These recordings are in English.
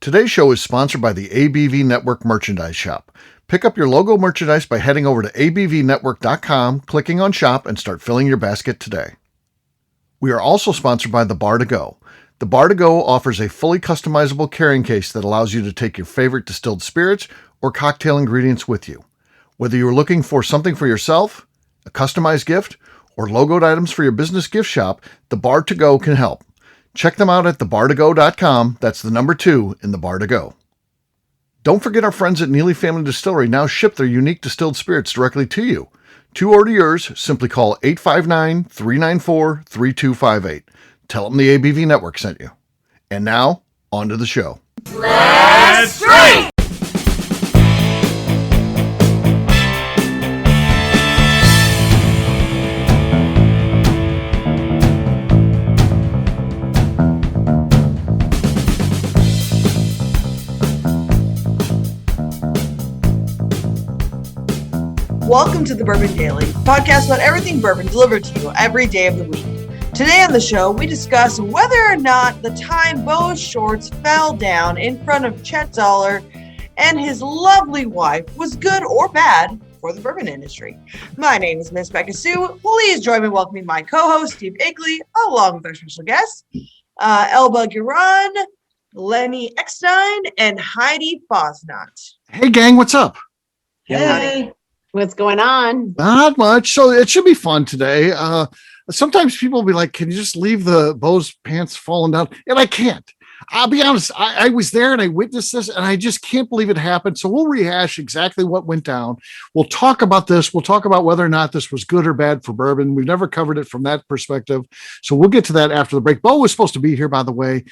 Today's show is sponsored by the ABV Network Merchandise Shop. Pick up your logo merchandise by heading over to abvnetwork.com, clicking on Shop, and start filling your basket today. We are also sponsored by the Bar to Go. The Bar to Go offers a fully customizable carrying case that allows you to take your favorite distilled spirits or cocktail ingredients with you. Whether you're looking for something for yourself, a customized gift, or logoed items for your business gift shop, the Bar to Go can help. Check them out at thebar2go.com. That's the number 2 in the Bar to Go. Don't forget our friends at Neely Family Distillery now ship their unique distilled spirits directly to you. To order yours, simply call 859-394-3258. Tell them the ABV Network sent you. And now, on to the show. Let's drink! Welcome to the Bourbon Daily, podcast about everything bourbon delivered to you every day of the week. Today on the show, we discuss whether or not the time Bo's shorts fell down in front of Chet Zoller and his lovely wife was good or bad for the bourbon industry. My name is Miss Beka Sue. Please join me in welcoming my co-host, Steve Akeley, along with our special guests, Elba Guerin, Lenny Eckstein, and Heidi Fosnot. Hey, gang, what's up? Hey. What's going on? Not much. So it should be fun today. Sometimes people will be like, can you just leave the Bo's pants falling down? And I can't. I'll be honest. I was there and I witnessed this and I just can't believe it happened. So we'll rehash exactly what went down. We'll talk about this. We'll talk about whether or not this was good or bad for bourbon. We've never covered it from that perspective. So we'll get to that after the break. Bo was supposed to be here, by the way.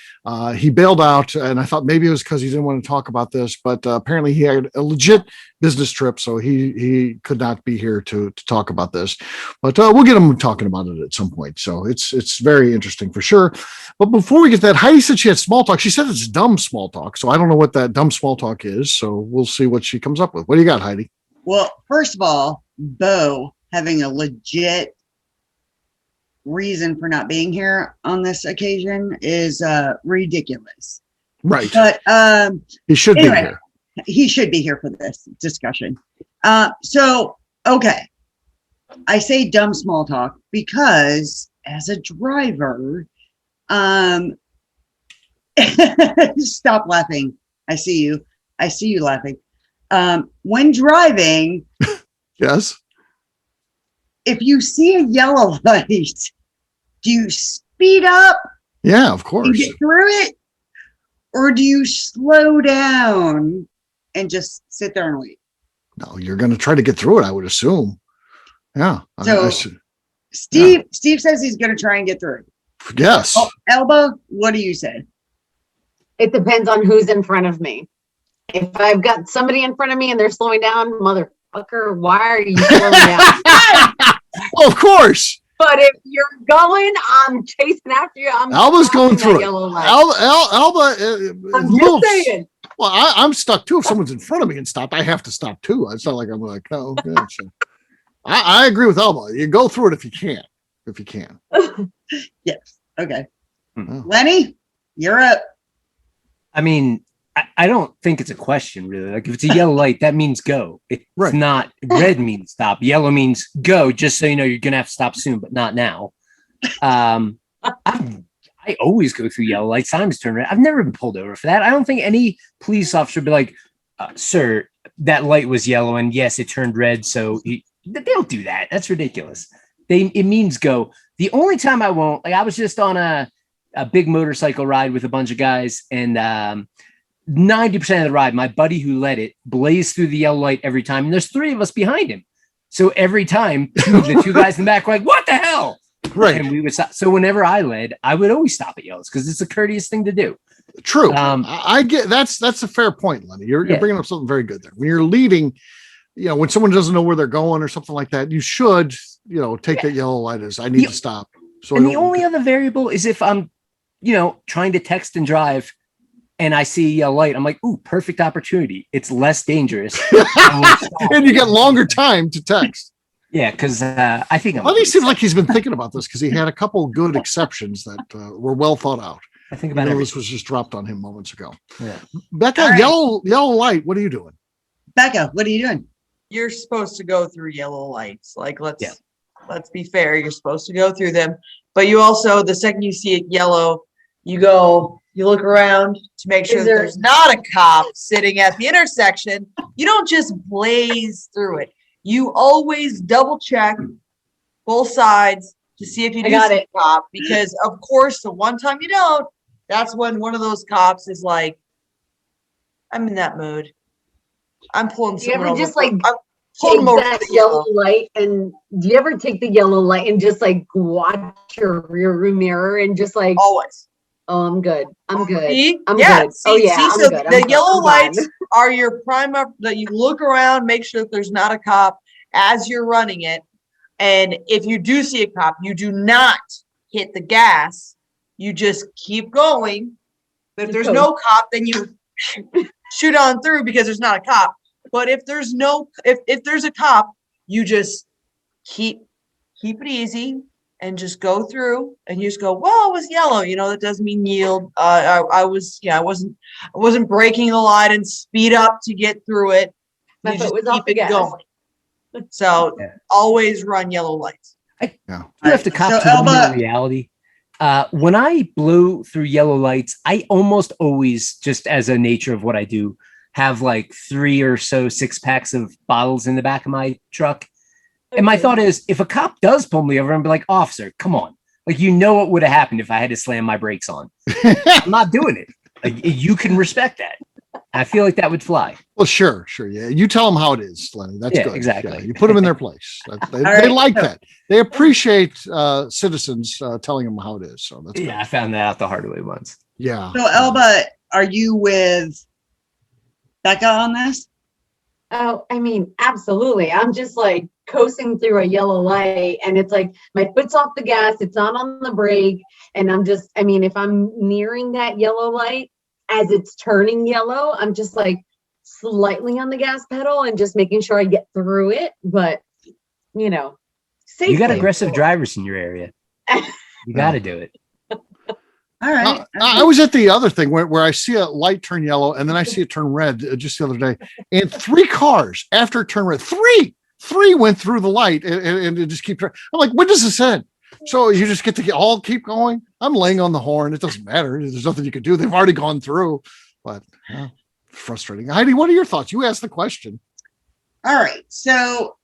He bailed out and I thought maybe it was because he didn't want to talk about this, but apparently he had a legit business trip. So he could not be here to talk about this, but we'll get him talking about it at some point. So it's very interesting for sure. But before we get that, Heidi said she had small talk. She said it's dumb small talk. So I don't know what that dumb small talk is. So we'll see what she comes up with. What do you got, Heidi? Well, first of all, Bo having a legit reason for not being here on this occasion is ridiculous. Right. But he should be here. He should be here for this discussion. So, okay. I say dumb small talk because as a driver, stop laughing. I see you laughing. When driving, yes. If you see a yellow light, do you speed up? Yeah, of course. And get through it? Or do you slow down and just sit there and wait? No, you're going to try to get through it, I would assume. Yeah. So Steve says he's going to try and get through. Yes. Oh, Elba, what do you say? It depends on who's in front of me. If I've got somebody in front of me and they're slowing down, motherfucker, why are you slowing down? Well, of course. But if you're going, I'm chasing after you. Alba's going through it. Alba, I'm just saying. Well, I'm stuck too. If someone's in front of me and stop, I have to stop too. It's not like I'm like, no. Yeah, so. I agree with Elba. You go through it if you can. Yes. Okay. Lenny, you're up. I mean, I don't think it's a question really. Like if it's a yellow light, that means go. It's right. Not red means stop. Yellow means go. Just so you know, you're gonna have to stop soon, but not now. I always go through yellow lights. Times turn red. I've never been pulled over for that. I don't think any police officer would be like, "Sir, that light was yellow, and yes, it turned red." So they don't do that. That's ridiculous. It means go. The only time I won't, like I was just on a big motorcycle ride with a bunch of guys, and 90% of the ride, my buddy who led it blazed through the yellow light every time. And there's 3 of us behind him. So every time the 2 guys in the back were like, what the hell? Right. And we would stop. So whenever I led, I would always stop at yellows because it's a courteous thing to do. True. I get that's a fair point, Lenny. You're bringing up something very good there. When you're leading, when someone doesn't know where they're going or something like that, you should, take that yellow light as I need to stop. So and the only other variable is if I'm, trying to text and drive and I see a yellow light, I'm like, ooh, perfect opportunity. It's less dangerous. And you get longer time to text. Yeah, because I think Lenny seems like he's been thinking about this because he had a couple good exceptions that were well thought out. I think You about know, it. this was just dropped on him moments ago. Yeah. Beka, All right. yellow light. What are you doing? Becca, what are you doing? You're supposed to go through yellow lights. Like let's Yeah. be fair. You're supposed to go through them, but you also the second you see it yellow, you look around to make sure that there's not a cop sitting at the intersection. You don't just blaze through it. You always double check both sides to see if you do see a cop, because of course the one time you don't, that's when one of those cops is like, I'm in that mood. I'm pulling Do you someone ever over. just like I'm pulling take them over that for the yellow light? And do you ever take the yellow light and just like watch your rear view mirror and just like, always. oh, I'm good. I'm good. See? I'm Yeah. good. See, Oh yeah. see, I'm so good. the I'm yellow good. lights are your prime up that you look around, make sure that there's not a cop as you're running it. And if you do see a cop, you do not hit the gas. You just keep going. But if there's no cop, then you shoot on through because there's not a cop. But if there's if there's a cop, you just keep it easy and just go through, and you just go, well, it was yellow. You know, that doesn't mean yield. I wasn't breaking the light and speed up to get through it. My You foot just was keep off the it gas. going. So always run yellow lights. You have to cop So, to the Elba- reality. When I blow through yellow lights, I almost always, just as a nature of what I do, have like 3 or so 6-packs of bottles in the back of my truck. And my thought is, if a cop does pull me over and be like, officer, come on. Like, you know what would have happened if I had to slam my brakes on. I'm not doing it. Like, you can respect that. I feel like that would fly. Well, sure. Yeah. You tell them how it is, Lenny. That's Yeah, good. exactly. Yeah, you put them in their place. They right, like so- that. They appreciate citizens telling them how it is. So that's good. Yeah, I found that out the hard way once. Yeah. So, Elba, are you with Becca on this? Oh, I mean, absolutely. I'm just like coasting through a yellow light and it's like my foot's off the gas, it's not on the brake. And if I'm nearing that yellow light as it's turning yellow, I'm just like slightly on the gas pedal and just making sure I get through it. But, safely. You got aggressive drivers in your area. You got to do it. All right. I was at the other thing where I see a light turn yellow and then I see it turn red just the other day, and 3 cars after it turned red, three went through the light and it just keep. I'm like, when does this end? So you just get to all keep going. I'm laying on the horn. It doesn't matter. There's nothing you can do. They've already gone through, but frustrating. Heidi, what are your thoughts? You asked the question. All right. So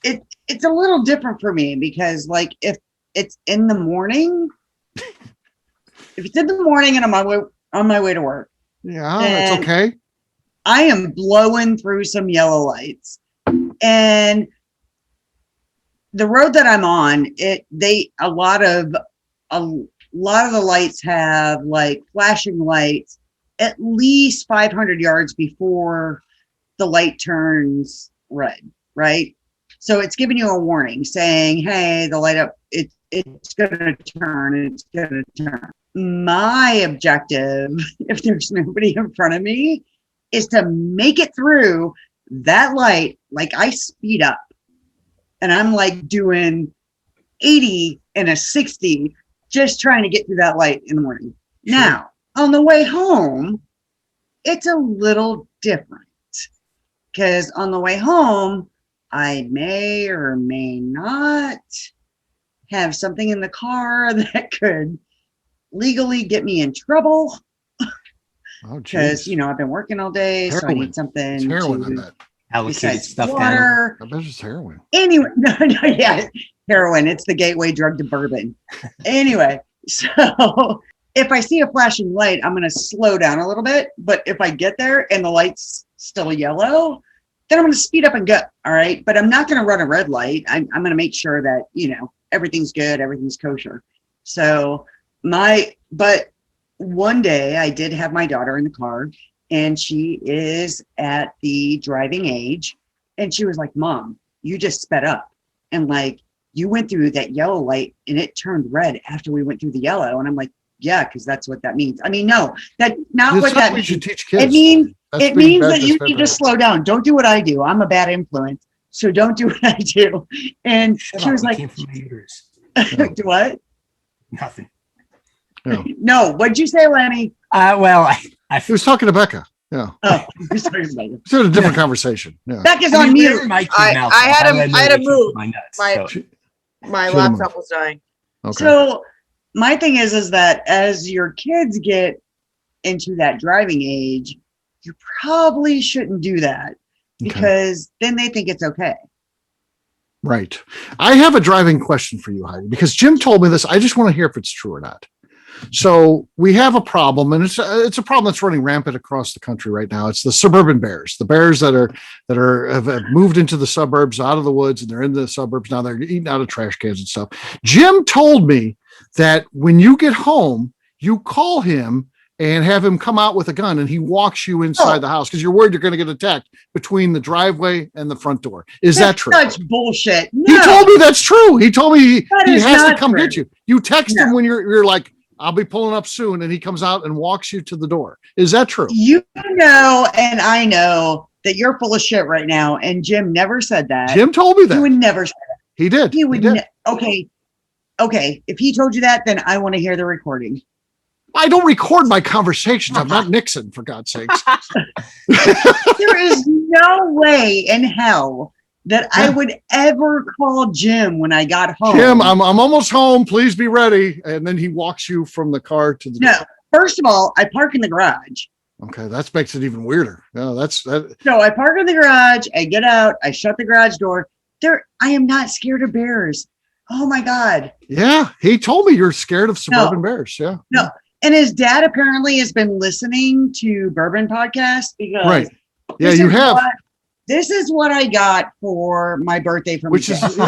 it's a little different for me because, like, if it's in the morning, if it's in the morning and I'm on my way to work, Yeah, that's okay. I am blowing through some yellow lights, and the road that I'm on, a lot of the lights have like flashing lights at least 500 yards before the light turns red, right? So it's giving you a warning saying, hey, the light up, it's going to turn, it's going to turn. My objective, if there's nobody in front of me, is to make it through that light. Like, I speed up and I'm like doing 80 and a 60, just trying to get through that light in the morning. Sure. Now, on the way home, it's a little different because on the way home, I may or may not have something in the car that could legally get me in trouble. Because, I've been working all day, so I need something. It's heroin on that. Allocated stuff water. I bet it's heroin. Anyway, yeah, heroin. It's the gateway drug to bourbon. Anyway, so if I see a flashing light, I'm going to slow down a little bit. But if I get there and the light's still yellow, then I'm going to speed up and go. All right. But I'm not going to run a red light. I'm going to make sure that, everything's good, everything's kosher. So but one day I did have my daughter in the car, and she is at the driving age, and she was like, Mom, you just sped up. And like, you went through that yellow light and it turned red after we went through the yellow. And I'm like, yeah, because that's what that means. I mean, no, that's not what that means. You teach kids. It means that you need to slow down. Don't do what I do. I'm a bad influence. So don't do what I do. And she was like, came from my uterus. what? Nothing. No, what'd you say, Lenny? Well, He was talking to Beka. Yeah. Oh, you're sorry about it. It's a different conversation. Yeah. Becca's I on mean, mute. whenever my kid I mouths had off, to- let I had to know move. my nuts. My- So, My Should've moved. laptop was dying. Okay. So my thing is that as your kids get into that driving age, you probably shouldn't do that because then they think it's okay. Right. I have a driving question for you, Heidi, because Jim told me this. I just want to hear if it's true or not. So we have a problem, and it's a problem that's running rampant across the country right now. It's the suburban bears, the bears that have moved into the suburbs, out of the woods, and they're in the suburbs now. They're eating out of trash cans and stuff. Jim told me that when you get home, you call him and have him come out with a gun, and he walks you inside the house because you're worried you're going to get attacked between the driveway and the front door. Is that true? Such bullshit. He No. told me that's true. He told me he is has to not come true. get you. You text No. him when you're like, I'll be pulling up soon, and he comes out and walks you to the door. Is that true? You know, and I know that you're full of shit right now. And Jim never said that. Jim told me He that. would never say that. He did. He would. did. Okay. If he told you that, then I want to hear the recording. I don't record my conversations. I'm not Nixon, for God's sakes. There is no way in hell that I would ever call Jim when I got home. Jim, I'm almost home. Please be ready. And then he walks you from the car to the No. door. First of all, I park in the garage. Okay, that makes it even weirder. No, that's that. So I park in the garage. I get out. I shut the garage door. I am not scared of bears. Oh my God. Yeah, he told me you're scared of suburban bears. Yeah. No. And his dad apparently has been listening to Bourbon podcast because Right. Yeah, this you is have. this is what I got for my birthday from Which his is dad.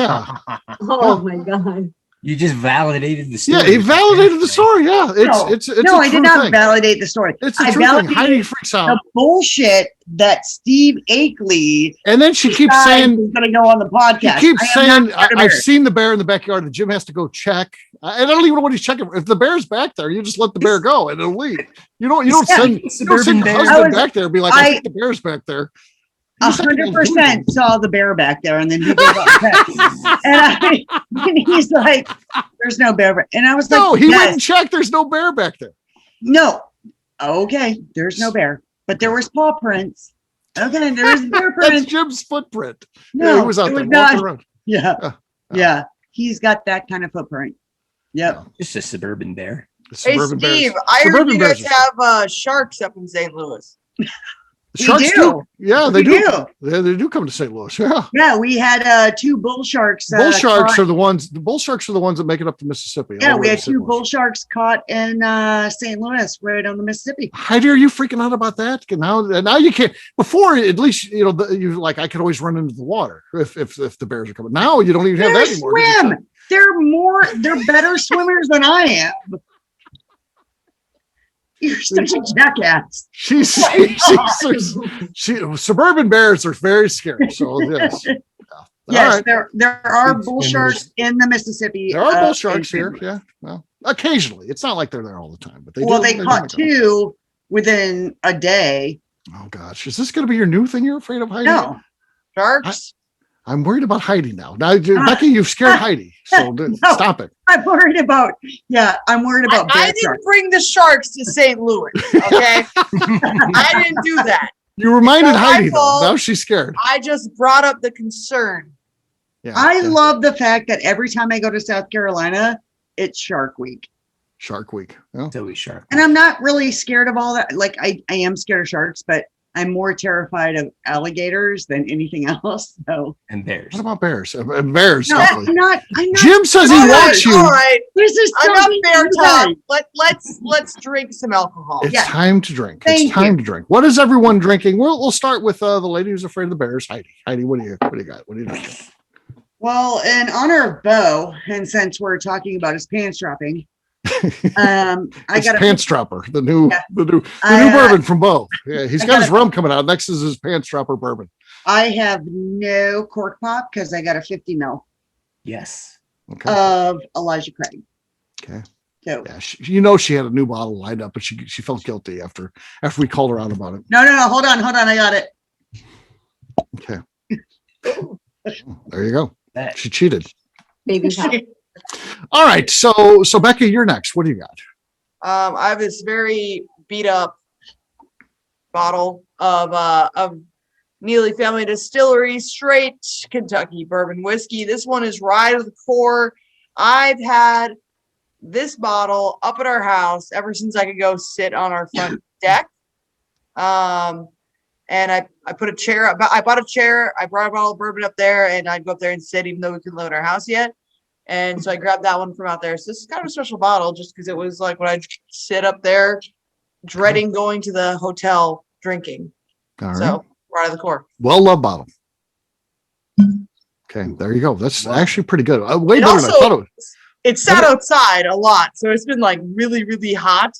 yeah. Oh my God. you just validated the story. Yeah, he validated the story. Yeah, it's No, a I true did not thing. validate the story. It's a I true thing. validated Heidi freaks the out, bullshit that Steve Akeley and then she keeps saying, is going to go on the he podcast. keeps I am saying, not scared of I've bears. seen the bear in the backyard, and Jim has to go check. And I don't even know what he's checking. If the bear's back there, you just let the bear go and it'll leave. You don't Yeah. send Suburban your bear. husband back there and be like, I I- think the bear's back there. You said you don't do 100% anything. saw the bear back there, and then he gave up. And he's like, "There's no bear," and I was like, No, he went "Yes, and checked. There's no bear back there. no, okay, there's no bear, but there was paw prints. Okay, there was bear That's prints. Jim's footprint. No, Yeah, he was out it there was walking not. around. Yeah, Yeah. yeah, he's got that kind of footprint. Yep. Just a suburban bear. The Hey, suburban bears. Steve, I heard Suburban you bears guys are- have sharks up in St. Louis. Sharks We do. do. Yeah, they We do. do. They do come to St. Louis. Yeah. Yeah, we had 2 bull sharks. Bull sharks caught- are the ones. The bull sharks are the ones that make it up to Mississippi. Yeah, all the we way had to St. 2 Louis. bull sharks caught in St. Louis, right on the Mississippi. Heidi, are you freaking out about that? Now you can't. Before, at least you like I could always run into the water if the bears are coming. Now you don't even have They that anymore. swim. They're better swimmers than I am. You're such a jackass. Suburban bears are very scary. So yes, yeah. Yes, All right. there are Big bull swimmers. sharks in the Mississippi. There are bull in sharks St. here. Louis. Yeah, well, occasionally. It's not like they're there all the time, but they Well, do. they caught do make 2 within a day. them. Oh gosh, is this going to be your new thing? You're afraid of Heidi? No, Sharks? I'm worried about Heidi now. Now, Becky, you've scared Heidi. So No. stop it. I'm worried about. Yeah, I'm worried about I bear didn't sharks. bring the sharks to St. Louis, okay? I didn't do that. You reminded It's not my Heidi though. fault. Now she's scared. I just brought up the concern. Yeah. I yeah. love the fact that every time I go to South Carolina, it's Shark Week. Shark Week. Yeah. It's always shark. And I'm not really scared of all that. Like I am scared of sharks, but I'm more terrified of alligators than anything else. So And bears. What about bears? Bears. no, definitely. I'm not. Jim says he All right, wants you. all right. This is Enough something bear you talk. guys- Let's drink some alcohol. It's Yeah. time to drink. Thank It's time you. to drink. What is everyone drinking? We'll start with the lady who's afraid of the bears, Heidi. Heidi, what do you got? What are you drinking? Well, in honor of Bo, and since we're talking about his pants dropping, I It's got a Pants Dropper, the new Yeah. new I, bourbon from Bo. Yeah, he's I got got his a- rum coming out. Next is his Pants Dropper bourbon. I have no cork pop because I got a 50 mil Yes. Okay. of Elijah Craig. Okay. So Yeah, she had a new bottle lined up, but she felt guilty after we called her out about it. no, hold on, I got it. Okay. There you go. That She cheated. Baby top. All right. So Becky, you're next. What do you got? I have this very beat up bottle of Neely Family Distillery straight Kentucky bourbon whiskey. This one is rye to the core. I've had this bottle up at our house ever since I could go sit on our front deck. And I put a chair up. I bought a chair. I brought a bottle of bourbon up there, and I'd go up there and sit, even though we couldn't live in our house yet. And so I grabbed that one from out there. So this is kind of a special bottle, just because it was like when I sit up there, dreading going to the hotel drinking. All right. So right of the core. Well-loved bottle. Okay, there you go. That's actually pretty good. Way It better than I also- thought it was. It sat outside a lot, so it's been like really, really hot.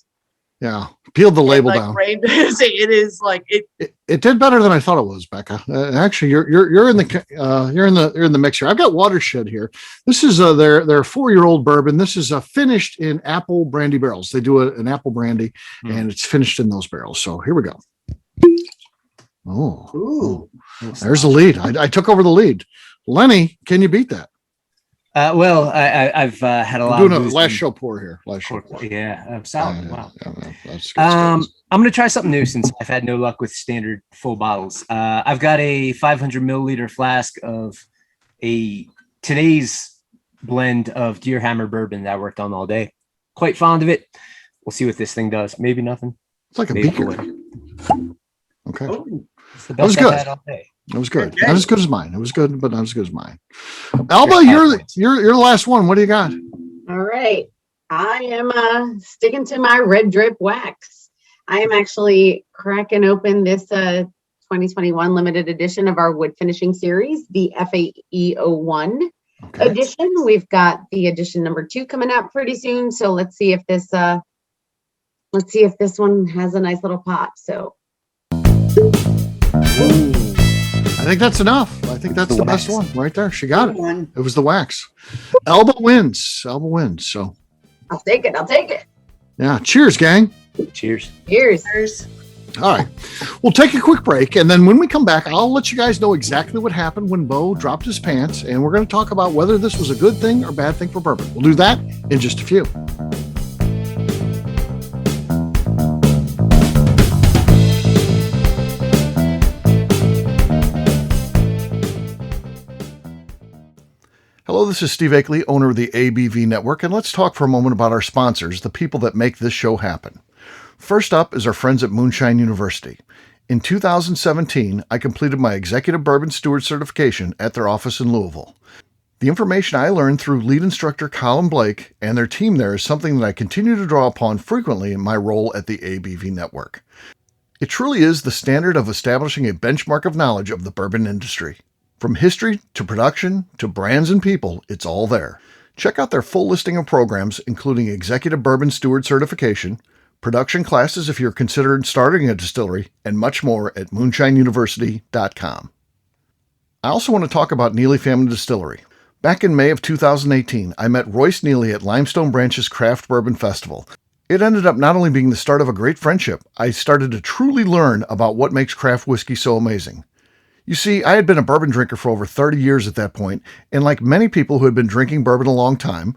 Yeah, peeled the label like, down. Rained. It is like it. It did better than I thought it was, Beka. Actually, you're in the mix here. I've got Watershed here. This is their 4-year-old bourbon. This is finished in apple brandy barrels. They do an apple brandy, and it's finished in those barrels. So here we go. Oh, there's the lead. I took over the lead. Lenny, can you beat that? Well, I've had a lot. We're doing of a last show pour here. Yeah, solid. Wow. That's good I'm stuff. going to try something new since I've had no luck with standard full bottles. I've got a 500 milliliter flask of today's blend of Deer Hammer bourbon that I worked on all day. Quite fond of it. We'll see what this thing does. Maybe nothing. It's like a Maybe beaker. wood. Okay. It's the That was best I've good. had all day. It was good. Okay. Not as good as mine. It was good, but not as good as mine. Elba, you're the last one. What do you got? All right. I am sticking to my red drip wax. I am actually cracking open this 2021 limited edition of our wood finishing series, the FAE01 Okay. edition. We've got the edition number 2 coming out pretty soon. So let's see if this one has a nice little pop. So I think that's enough. I think that's the best one right there. She got it. One. It was the wax. Elba wins. Elba wins. So I'll take it. yeah. Cheers, gang. Cheers. Cheers. All right. We'll take a quick break. And then when we come back, I'll let you guys know exactly what happened when Bo dropped his pants. And we're going to talk about whether this was a good thing or bad thing for bourbon. We'll do that in just a few. Hello, this is Steve Akeley, owner of the ABV Network, and let's talk for a moment about our sponsors, the people that make this show happen. First up is our friends at Moonshine University. In 2017, I completed my Executive Bourbon Steward certification at their office in Louisville. The information I learned through lead instructor Colin Blake and their team there is something that I continue to draw upon frequently in my role at the ABV Network. It truly is the standard of establishing a benchmark of knowledge of the bourbon industry. From history to production to brands and people, it's all there. Check out their full listing of programs, including Executive Bourbon Steward Certification, production classes if you're considering starting a distillery, and much more at moonshineuniversity.com. I also want to talk about Neely Family Distillery. Back in May of 2018, I met Royce Neely at Limestone Branch's Craft Bourbon Festival. It ended up not only being the start of a great friendship, I started to truly learn about what makes craft whiskey so amazing. You see, I had been a bourbon drinker for over 30 years at that point, and like many people who had been drinking bourbon a long time,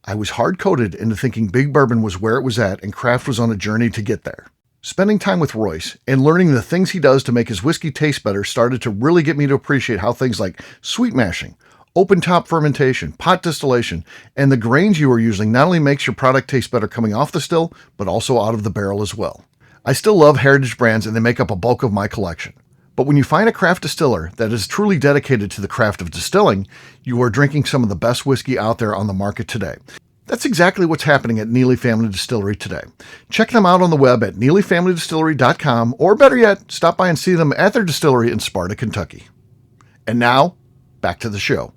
I was hard-coded into thinking big bourbon was where it was at and craft was on a journey to get there. Spending time with Royce and learning the things he does to make his whiskey taste better started to really get me to appreciate how things like sweet mashing, open top fermentation, pot distillation, and the grains you are using not only makes your product taste better coming off the still, but also out of the barrel as well. I still love heritage brands and they make up a bulk of my collection. But when you find a craft distiller that is truly dedicated to the craft of distilling, you are drinking some of the best whiskey out there on the market today. That's exactly what's happening at Neely Family Distillery today. Check them out on the web at neelyfamilydistillery.com, or better yet, stop by and see them at their distillery in Sparta, Kentucky. And now, back to the show.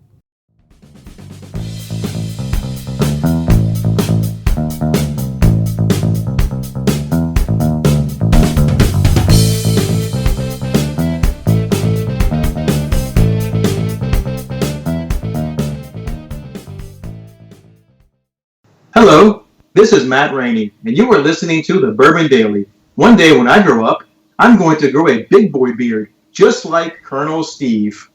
Hello, this is Matt Rainey, and you are listening to the Bourbon Daily. One day when I grow up, I'm going to grow a big boy beard, just like Colonel Steve.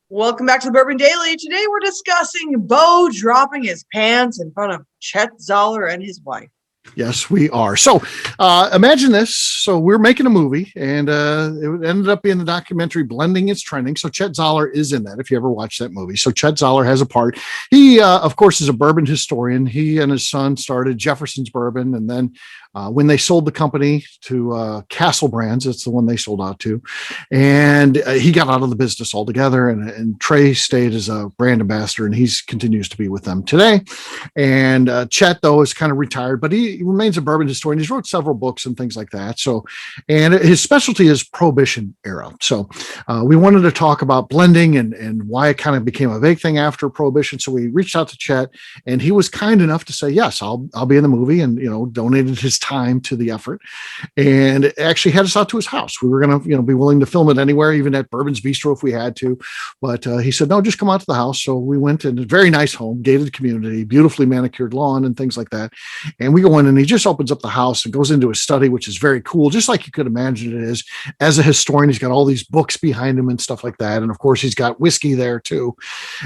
Welcome back to the Bourbon Daily. Today we're discussing Bo dropping his pants in front of Chet Zoller and his wife. Yes, we are. So imagine this. So we're making a movie, and it ended up being the documentary Blending is Trending. So Chet Zoller is in that, if you ever watched that movie. So Chet Zoller has a part. He, of course, is a bourbon historian. He and his son started Jefferson's Bourbon, and then when they sold the company to Castle Brands, it's the one they sold out to, and he got out of the business altogether. And Trey stayed as a brand ambassador, and he continues to be with them today. And Chet, though, is kind of retired, but he remains a bourbon historian. He's wrote several books and things like that. So, and his specialty is Prohibition era. So we wanted to talk about blending and why it kind of became a vague thing after Prohibition. So we reached out to Chet, and he was kind enough to say, yes, I'll be in the movie, and, donated his time to the effort, and actually had us out to his house. We were going to, be willing to film it anywhere, even at Bourbon's Bistro if we had to. But he said, no, just come out to the house. So we went in a very nice home, gated community, beautifully manicured lawn and things like that. And we go in, and he just opens up the house and goes into his study, which is very cool, just like you could imagine it is. As a historian, he's got all these books behind him and stuff like that. And of course, he's got whiskey there too,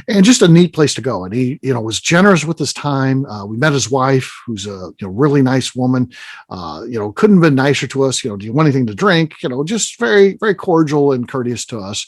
and just a neat place to go. And he, was generous with his time. We met his wife, who's a really nice woman. Couldn't have been nicer to us. Do you want anything to drink? Just very, very cordial and courteous to us.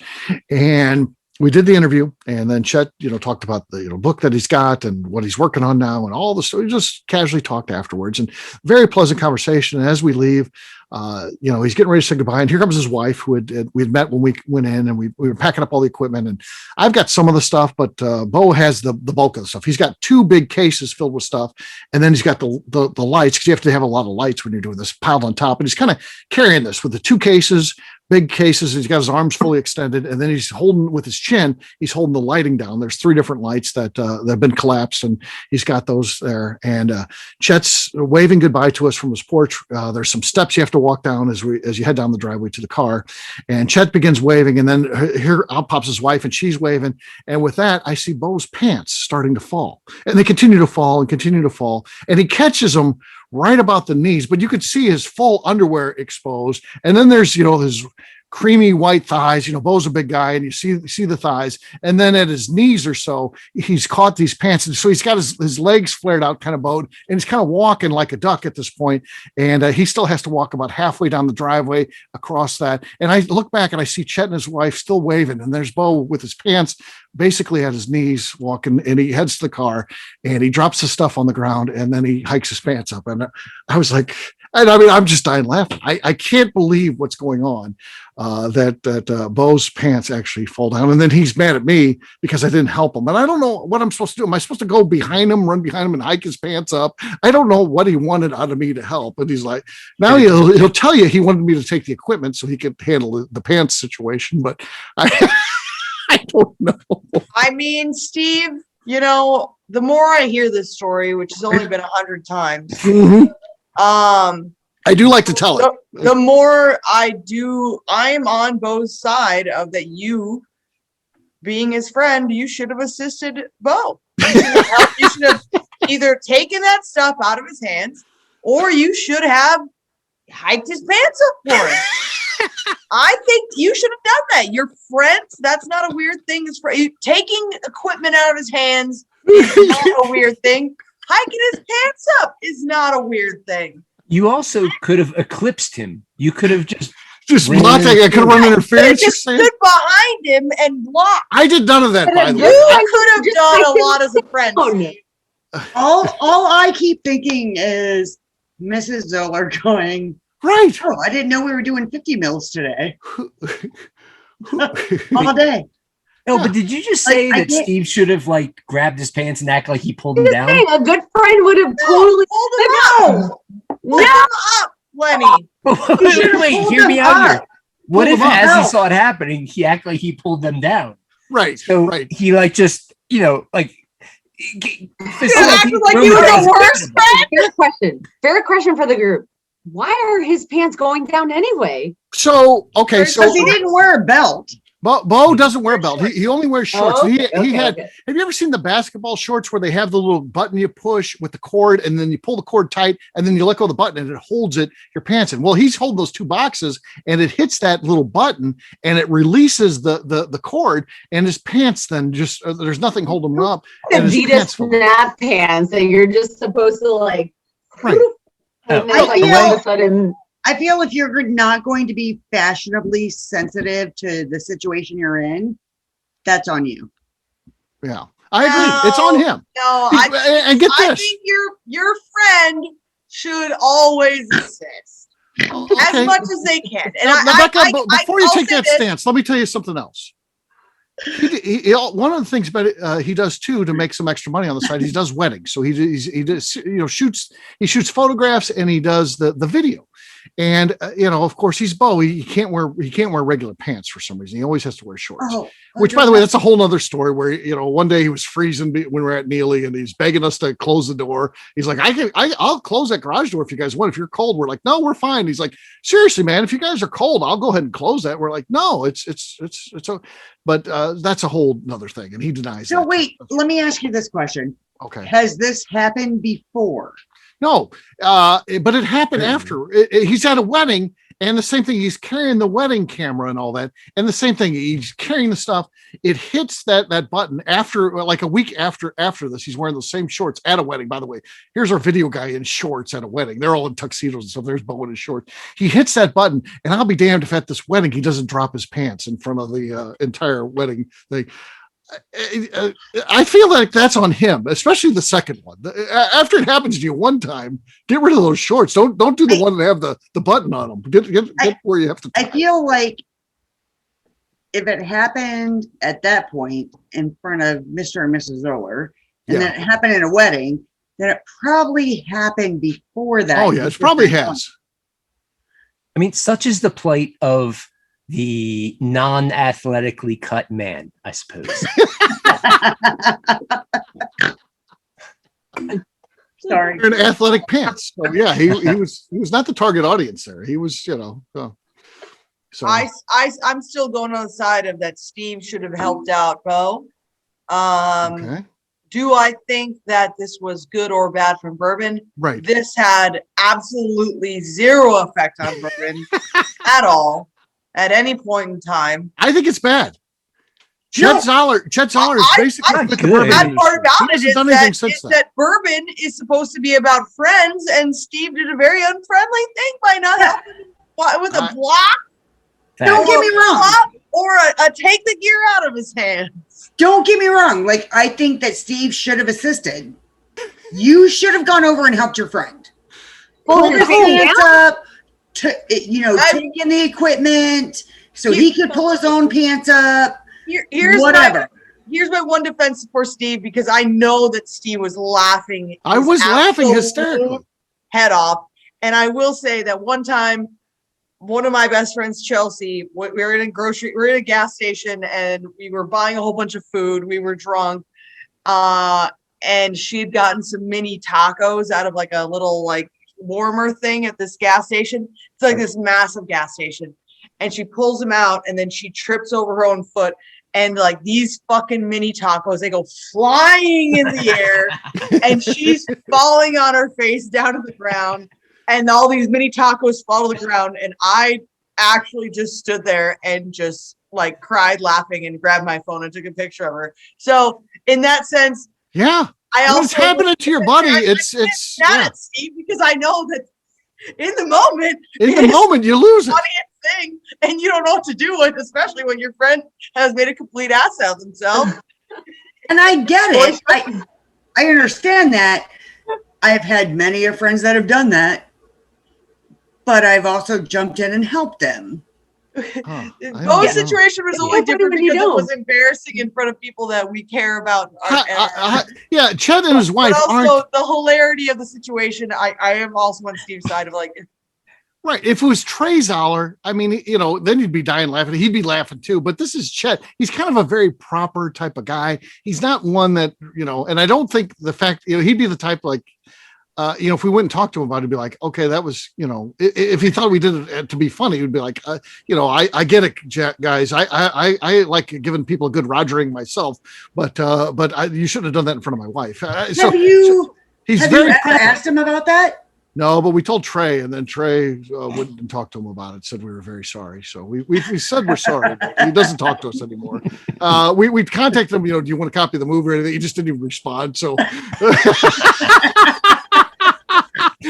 And we did the interview, and then Chet, talked about the book that he's got and what he's working on now and all the stuff. We just casually talked afterwards, and very pleasant conversation. And as we leave, he's getting ready to say goodbye, and here comes his wife, who we had met when we went in, and we were packing up all the equipment. And I've got some of the stuff, but Bo has the bulk of the stuff. He's got 2 big cases filled with stuff, and then he's got the lights, because you have to have a lot of lights when you're doing this, piled on top. And he's kind of carrying this with the 2 cases. Big cases. He's got his arms fully extended, and then he's holding with his chin. He's holding the lighting down. There's 3 different lights that have been collapsed, and he's got those there. And Chet's waving goodbye to us from his porch. There's some steps you have to walk down as you head down the driveway to the car. And Chet begins waving, and then here out pops his wife, and she's waving. And with that, I see Bo's pants starting to fall, and they continue to fall and continue to fall. And he catches them right about the knees, but you could see his full underwear exposed. And then there's, his creamy white thighs. Bo's a big guy, and you see the thighs. And then at his knees or so, he's caught these pants. And so he's got his legs flared out, kind of bowed, and he's kind of walking like a duck at this point. And he still has to walk about halfway down the driveway across that. And I look back, and I see Chet and his wife still waving, and there's Bo with his pants basically at his knees walking, and he heads to the car, and he drops the stuff on the ground, and then he hikes his pants up. And I was like, I'm just dying laughing. I can't believe what's going on, that Bo's pants actually fall down. And then he's mad at me because I didn't help him. And I don't know what I'm supposed to do. Am I supposed to go behind him, run behind him, and hike his pants up? I don't know what he wanted out of me to help. And he's like, now he'll tell you he wanted me to take the equipment so he could handle the pants situation. But I don't know. I mean, Steve, the more I hear this story, which has only been 100 times, I do like to tell it. The more I'm on Bo's side of that. You, being his friend, you should have assisted Bo. You should have either taken that stuff out of his hands, or you should have hiked his pants up for him. I think you should have done that. You're friends. That's not a weird thing. Taking equipment out of his hands is not a weird thing. Hiking his pants up is not a weird thing. You also could have eclipsed him. You could have just blocked. I could have run interference. Just stood behind him and blocked. I did none of that, by the way. You could have done a lot as a friend. All I keep thinking is Mrs. Zoller going, right. Oh, I didn't know we were doing 50 mils today. All day. No, but did you just say that Steve should have grabbed his pants and act like he pulled him down? A good friend would have totally pulled him up. Pulled him up, Lenny. Wait, hear me out here. What if, as he saw it happening, he acted like he pulled them down? Right. So he acted like he was the worst friend. Fair question for the group. Why are his pants going down anyway? So because he didn't wear a belt. Bo doesn't wear a belt. He only wears shorts. Okay, Have you ever seen the basketball shorts where they have the little button you push with the cord, and then you pull the cord tight, and then you let go of the button, and it holds your pants in? Well, he's holding those 2 boxes, and it hits that little button, and it releases the cord, and his pants then just there's nothing holding them up. Adidas snap pants that you're just supposed to Right. And Oh, then like I all of feel- a sudden, I feel if you're not going to be fashionably sensitive to the situation you're in, that's on you. Yeah, I agree. It's on him. No, And get I this. think your friend should always assist as Okay. much as they can. And Now, Becca, before you I'll take say that this. stance, let me tell you something else. One of the things about he does too to make some extra money on the side, he does weddings. So he does, shoots photographs and he does the video. And of course he's Bo. He can't wear regular pants for some reason. He always has to wear shorts. Oh, Which, by the way, that's a whole nother story where, one day he was freezing when we were at Neely and he's begging us to close the door. He's like, I'll close that garage door if you guys want. If you're cold, we're like, no, we're fine. He's like, seriously, man, if you guys are cold, I'll go ahead and close that. We're like, no, it's but that's a whole nother thing. And he denies So that. wait, let me ask you this question. Okay. Has this happened before? No, but it happened after. He's at a wedding, and the same thing. He's carrying the wedding camera and all that, and the same thing. He's carrying the stuff. It hits that button after, like a week after this. He's wearing those same shorts at a wedding. By the way, here's our video guy in shorts at a wedding. They're all in tuxedos and stuff. There's Bo in his shorts. He hits that button, and I'll be damned if at this wedding he doesn't drop his pants in front of the entire wedding thing. I feel like that's on him, especially the second one. After it happens to you one time, get rid of those shorts. Don't do the one that have the button on them. Get where you have to. I feel like if it happened at that point in front of Mr. and Mrs. Zoller, and then it happened in a wedding, then it probably happened before that. Oh yeah, it probably has. I mean, such is the plight of the non-athletically cut man, I suppose. Sorry. In athletic pants. So yeah, he was not the target audience there. He was, so I'm still going on the side of that Steve should have helped out Bo. okay. Do I think that this was good or bad from Bourbon? Right. This had absolutely zero effect on Bourbon at all, at any point in time. I think it's bad. Chet Zoller is basically I with the good. bourbon Bad industry. part about He it hasn't done anything since then. that Bourbon is supposed to be about friends, and Steve did a very unfriendly thing by not helping him with a block. Don't get me wrong. Or a take the gear out of his hands. Don't get me wrong. Like, I think that Steve should have assisted. You should have gone over and helped your friend. Pull his pants up, taking the equipment so he could pull his own pants up. Here's whatever. Here's my one defense for Steve, because I know that Steve was laughing. I was laughing absolute hysterically. Head off. And I will say that one time, one of my best friends, Chelsea, we were in a gas station and we were buying a whole bunch of food. We were drunk. And she had gotten some mini tacos out of like a little like warmer thing at this gas station. It's like this massive gas station. And she pulls them out and then she trips over her own foot. And like these fucking mini tacos, they go flying in the air and she's falling on her face down to the ground. And all these mini tacos fall to the ground. And I actually just stood there and just like cried laughing and grabbed my phone and took a picture of her. So in that sense, Yeah. What's happening to your buddy? It's mad at Steve, because I know that in the moment, you lose it. funniest thing, and you don't know what to do with, especially when your friend has made a complete ass out of himself. And I get it. I understand that. I've had many of friends that have done that, but I've also jumped in and helped them. Bo's situation was only different because it was embarrassing in front of people that we care about. Yeah, Chet and his wife also the hilarity of the situation. I am also on Steve's side of like. Right. If it was Trey Zoller, I mean, then you'd be dying laughing. He'd be laughing too. But this is Chet. He's kind of a very proper type of guy. He's not one that, and I don't think the fact, he'd be the type like, if we went and talked to him about it, he'd be like, okay, that was, if he thought we did it to be funny, he'd be like, I get it, guys. I like giving people a good rogering myself, but you shouldn't have done that in front of my wife. He's have you ever asked him about that? No, but we told Trey, and then Trey wouldn't talk to him about it. Said we were very sorry. So we said we're sorry. But he doesn't talk to us anymore. We contacted him. Do you want a copy of the movie or anything? He just didn't even respond. So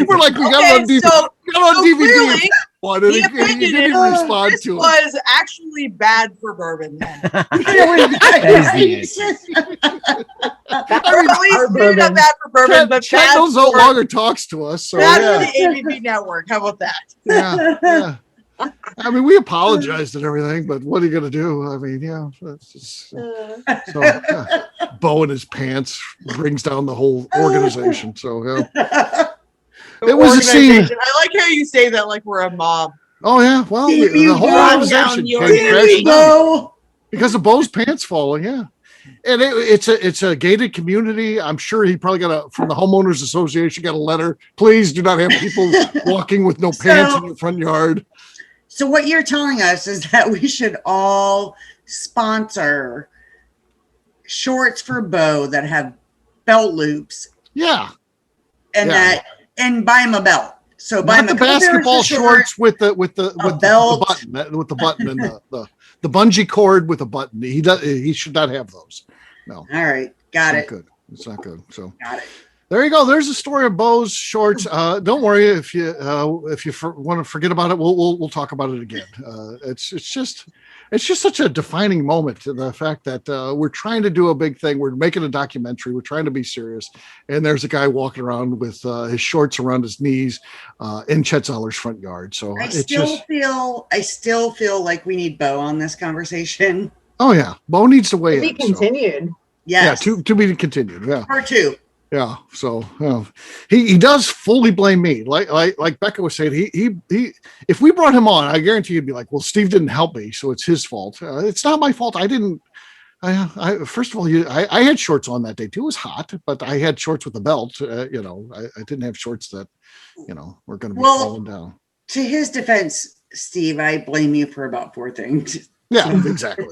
we're like we got it on DVD. So we got it on DVD. clearly, One, and he he offended didn't him. respond This to it. was actually bad for bourbon then. That is the answer. Or at least maybe not bad for bourbon, but Chad bad no for, longer talks to us. So bad yeah. for the ABV network. How about that? Yeah. I mean, we apologized and everything, but what are you going to do? I mean, yeah. That's just, Bo in his pants brings down the whole organization. So, yeah. It was a scene. Organization. I like how you say that like we're a mob. Oh, yeah. Well, the whole organization came crashing down because of Bo's pants falling. Yeah. And it's a gated community. I'm sure he probably got from the homeowners association got a letter. Please do not have people walking with no pants in your front yard. So what you're telling us is that we should all sponsor shorts for Bo that have belt loops. Yeah. And buy him a belt. So buy him the basketball shorts with the belt. the button and the bungee cord with a button. He should not have those. No. All right. Got it. Good. It's not good. So got it. There you go. There's the story of Bo's shorts. Don't worry if you want to forget about it. We'll talk about it again. It's just such a defining moment to the fact that we're trying to do a big thing. We're making a documentary. We're trying to be serious, and there's a guy walking around with his shorts around his knees in Chet Zoller's front yard. So I still feel like we need Bo on this conversation. Oh yeah, Bo needs to weigh in. To be continued. Yes. Yeah, to be continued. Yeah. Part 2. Yeah, so he does fully blame me. Like Beka was saying, he if we brought him on, I guarantee you'd be like, well, Steve didn't help me, so it's his fault. It's not my fault. I didn't. I first of all, I had shorts on that day too. It was hot, but I had shorts with a belt. I didn't have shorts that were going to be falling down. To his defense, Steve, I blame you for about 4 things. Yeah, exactly.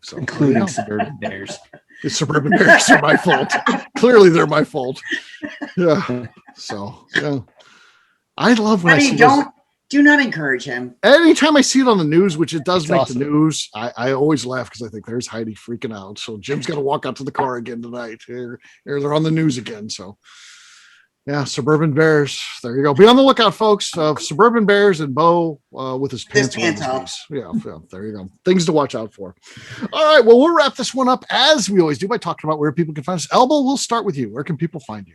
So, including Suburban Bears. The Suburban Bears are my fault. Clearly, they're my fault. Yeah. So, yeah. I love when I see do not encourage him. Anytime I see it on the news, which it does make awesome. the news, I always laugh because I think there's Heidi freaking out. So Jim's got to walk out to the car again tonight. Here they're on the news again. So, yeah, Suburban Bears. There you go. Be on the lookout, folks. Suburban Bears and Bo with his pants off. Yeah, there you go. Things to watch out for. All right, well, we'll wrap this one up as we always do by talking about where people can find us. Elba, we'll start with you. Where can people find you?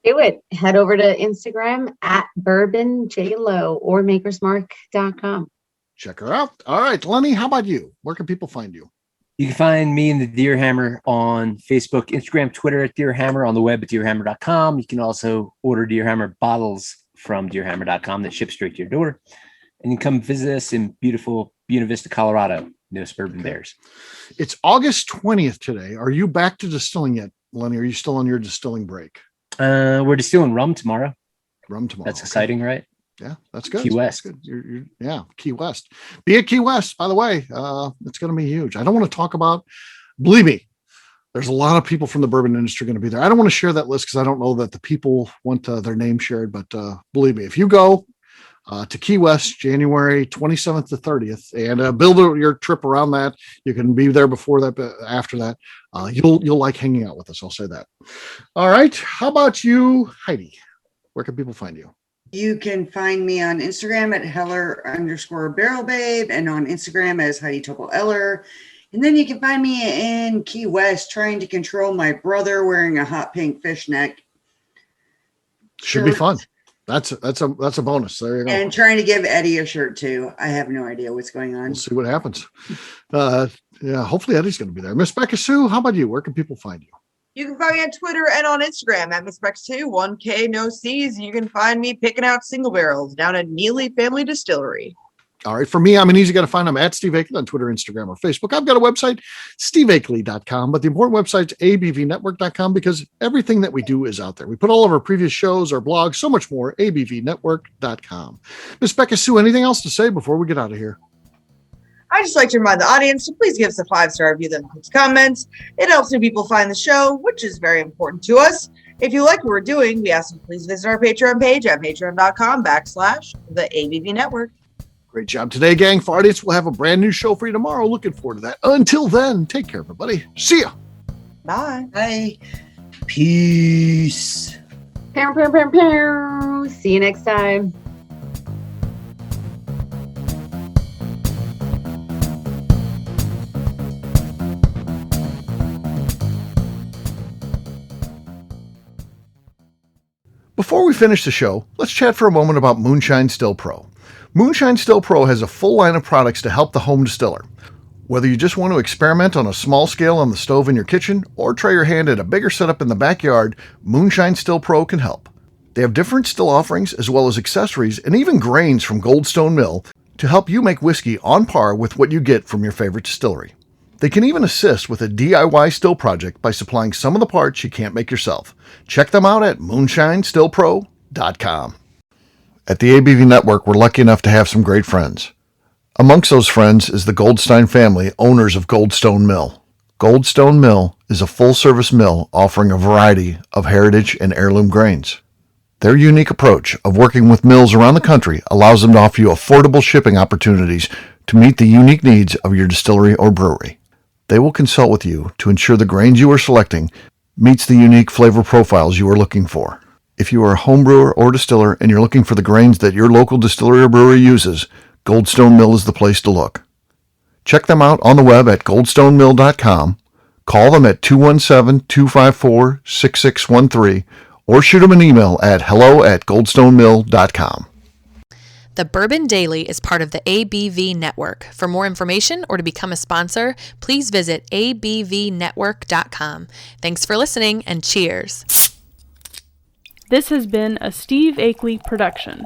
Do it. Head over to Instagram at bourbonjlo or makersmark.com. Check her out. All right, Lenny, how about you? Where can people find you? You can find me and the Deer Hammer on Facebook, Instagram, Twitter at Deer Hammer, on the web at deerhammer.com. You can also order Deer Hammer bottles from deerhammer.com that ship straight to your door. And you can come visit us in beautiful Buena Vista, Colorado. No Suburban Bears. It's August 20th today. Are you back to distilling yet, Lenny? Are you still on your distilling break? We're distilling rum tomorrow. That's exciting, right? Yeah, that's good. Key West. That's good. Key West. Be at Key West, by the way. It's going to be huge. I don't want to talk about, believe me, there's a lot of people from the bourbon industry going to be there. I don't want to share that list because I don't know that the people want their name shared, but believe me, if you go to Key West, January 27th to 30th, and build your trip around that, you can be there before that, but after that, you'll like hanging out with us. I'll say that. All right. How about you, Heidi? Where can people find you? You can find me on Instagram at Heller_BarrelBabe and on Instagram as Heidi Topol Eller. And then you can find me in Key West trying to control my brother wearing a hot pink fishnet. Should be fun. That's a bonus. There you go. And trying to give Eddie a shirt too. I have no idea what's going on. We'll see what happens. Hopefully Eddie's going to be there. Miss Beka Sue, how about you? Where can people find you? You can find me on Twitter and on Instagram at MissBex2, 1K, no C's. You can find me picking out single barrels down at Neely Family Distillery. All right. For me, I'm an easy guy to find. I'm at Steve Akeley on Twitter, Instagram, or Facebook. I've got a website, steveakeley.com, but the important website is abvnetwork.com because everything that we do is out there. We put all of our previous shows, our blogs, so much more, abvnetwork.com. Miss Beka Sue, anything else to say before we get out of here? I just like to remind the audience to please give us a 5-star review, then includes comments. It helps new people find the show, which is very important to us. If you like what we're doing, we ask you to please visit our Patreon page at patreon.com/the ABV Network. Great job today, gang. For audience, we'll have a brand new show for you tomorrow. Looking forward to that. Until then, take care, everybody. See ya. Bye. Bye. Peace. Pow, pow, pow, pow. See you next time. Before we finish the show, let's chat for a moment about Moonshine Still Pro. Moonshine Still Pro has a full line of products to help the home distiller. Whether you just want to experiment on a small scale on the stove in your kitchen or try your hand at a bigger setup in the backyard, Moonshine Still Pro can help. They have different still offerings as well as accessories and even grains from Goldstone Mill to help you make whiskey on par with what you get from your favorite distillery. They can even assist with a DIY still project by supplying some of the parts you can't make yourself. Check them out at moonshinestillpro.com. At the ABV Network, we're lucky enough to have some great friends. Amongst those friends is the Goldstein family, owners of Goldstone Mill. Goldstone Mill is a full-service mill offering a variety of heritage and heirloom grains. Their unique approach of working with mills around the country allows them to offer you affordable shipping opportunities to meet the unique needs of your distillery or brewery. They will consult with you to ensure the grains you are selecting meets the unique flavor profiles you are looking for. If you are a home brewer or distiller and you're looking for the grains that your local distillery or brewery uses, Goldstone Mill is the place to look. Check them out on the web at goldstonemill.com, call them at 217-254-6613, or shoot them an email at hello@goldstonemill.com. The Bourbon Daily is part of the ABV Network. For more information or to become a sponsor, please visit abvnetwork.com. Thanks for listening and cheers. This has been a Steve Akeley production.